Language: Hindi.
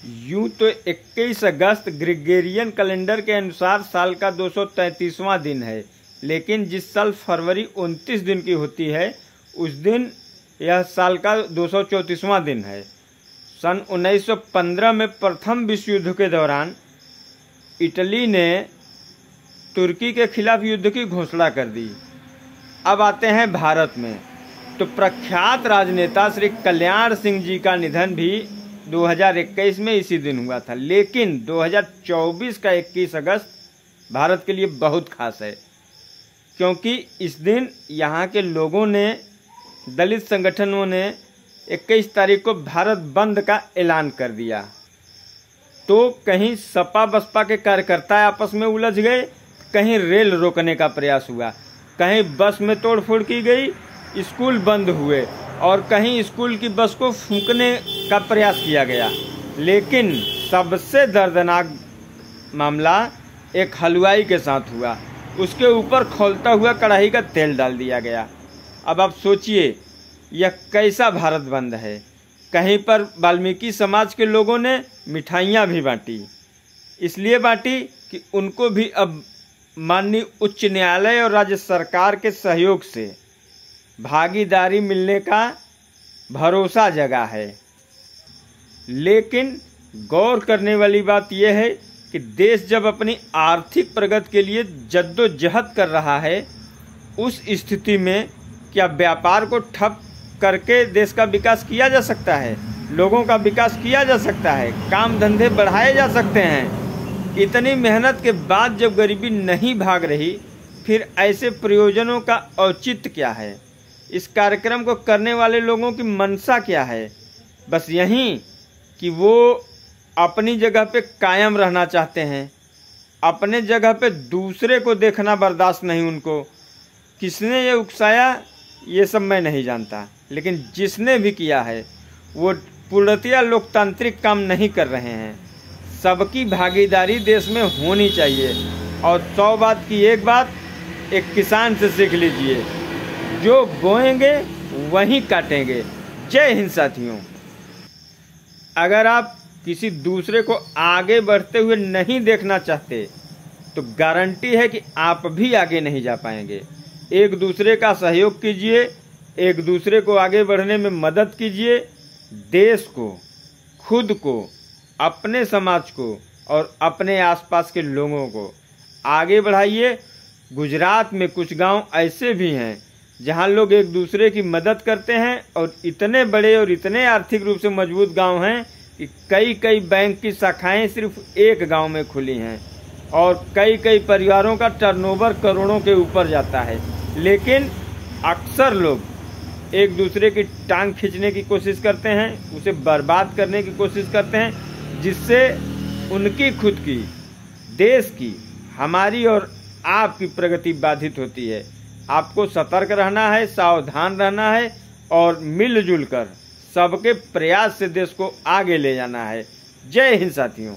यूं तो 21 अगस्त ग्रेगोरियन कैलेंडर के अनुसार साल का 233वां दिन है, लेकिन जिस साल फरवरी 29 दिन की होती है उस दिन यह साल का 234वां दिन है। सन 1915 में प्रथम विश्व युद्ध के दौरान इटली ने तुर्की के खिलाफ युद्ध की घोषणा कर दी। अब आते हैं भारत में, तो प्रख्यात राजनेता श्री कल्याण सिंह जी का निधन भी 2021 में इसी दिन हुआ था, लेकिन 2024 का 21 अगस्त भारत के लिए बहुत खास है, क्योंकि इस दिन यहाँ के लोगों ने, दलित संगठनों ने 21 तारीख को भारत बंद का ऐलान कर दिया। तो कहीं सपा बसपा के कार्यकर्ता आपस में उलझ गए, कहीं रेल रोकने का प्रयास हुआ, कहीं बस में तोड़फोड़ की गई, स्कूल बंद हुए और कहीं स्कूल की बस को फूंकने का प्रयास किया गया। लेकिन सबसे दर्दनाक मामला एक हलवाई के साथ हुआ, उसके ऊपर खौलता हुआ कढ़ाई का तेल डाल दिया गया। अब आप सोचिए यह कैसा भारत बंद है। कहीं पर वाल्मीकि समाज के लोगों ने मिठाइयाँ भी बांटी, इसलिए बांटी कि उनको भी अब माननीय उच्च न्यायालय और राज्य सरकार के सहयोग से भागीदारी मिलने का भरोसा जगा है। लेकिन गौर करने वाली बात यह है कि देश जब अपनी आर्थिक प्रगति के लिए जद्दोजहद कर रहा है, उस स्थिति में क्या व्यापार को ठप करके देश का विकास किया जा सकता है? लोगों का विकास किया जा सकता है? काम धंधे बढ़ाए जा सकते हैं? इतनी मेहनत के बाद जब गरीबी नहीं भाग रही, फिर ऐसे प्रयोजनों का औचित्य क्या है? इस कार्यक्रम को करने वाले लोगों की मंशा क्या है? बस यही कि वो अपनी जगह पे कायम रहना चाहते हैं, अपने जगह पे दूसरे को देखना बर्दाश्त नहीं उनको। किसने ये उकसाया ये सब मैं नहीं जानता, लेकिन जिसने भी किया है वो पूर्णतया लोकतांत्रिक काम नहीं कर रहे हैं। सबकी भागीदारी देश में होनी चाहिए। और 100 बात की एक बात एक किसान से सीख लीजिए, जो बोएंगे वहीं काटेंगे। जय हिंद साथियों। अगर आप किसी दूसरे को आगे बढ़ते हुए नहीं देखना चाहते तो गारंटी है कि आप भी आगे नहीं जा पाएंगे। एक दूसरे का सहयोग कीजिए, एक दूसरे को आगे बढ़ने में मदद कीजिए। देश को, खुद को, अपने समाज को और अपने आसपास के लोगों को आगे बढ़ाइए। गुजरात में कुछ गांव ऐसे भी हैं जहां लोग एक दूसरे की मदद करते हैं और इतने बड़े और इतने आर्थिक रूप से मजबूत गांव हैं कि कई बैंक की शाखाएं सिर्फ एक गांव में खुली हैं और कई परिवारों का टर्नओवर करोड़ों के ऊपर जाता है। लेकिन अक्सर लोग एक दूसरे की टांग खींचने की कोशिश करते हैं, उसे बर्बाद करने की कोशिश करते हैं, जिससे उनकी खुद की, देश की, हमारी और आपकी प्रगति बाधित होती है। आपको सतर्क रहना है, सावधान रहना है और मिलजुल कर सबके प्रयास से देश को आगे ले जाना है। जय हिंद साथियों।